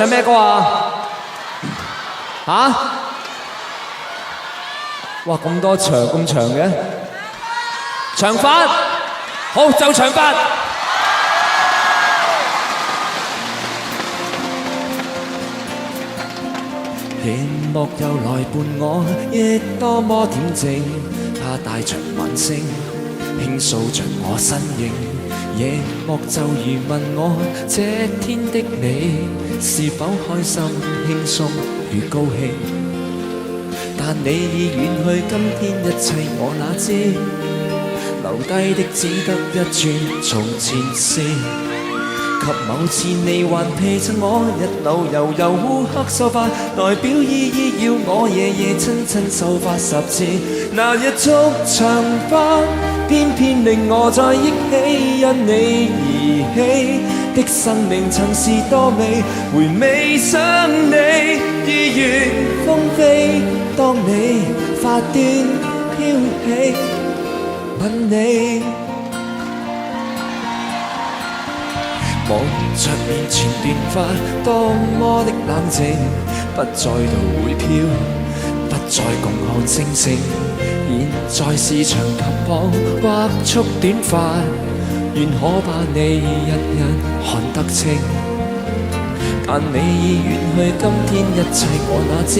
唱咩歌啊？嚇？哇！咁多長咁長嘅長髮，好就長髮。夜幕又來伴我，亦多麼恬靜，他帶着晚星，傾訴着我身影。夜幕就如問我，這天的你是否開心、輕鬆與高興？但你已遠去，今天一切我哪知？留低的只得一串從前事。及某次你還披襯我，日流悠悠烏黑秀髮，代表依依要我夜夜親親秀髮10次。那日束長髮，偏偏令我再憶起因你而起的生命曾是多美，回味想你意願風飛，當你髮端飄起吻你。望着面前變化，多麼的冷靜，不再度會飄，不再共看星星。現在是長及綁或束短髮，願可把你一一看得清。但你已遠去，今天一切我哪知？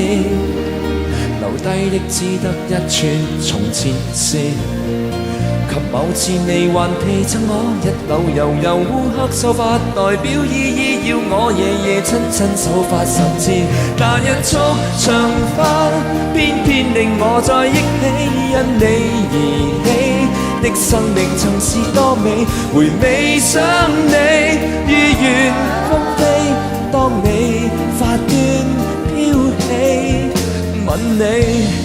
留低的只得一串從前事。及某次你還披襯我，日流悠悠烏黑秀髮，代表依依要我夜夜親親秀髮10次。那日束長髮，偏偏令我再憶起因你而起的生命曾是多美，回味想你意願風飛，當你髮端飄起吻你。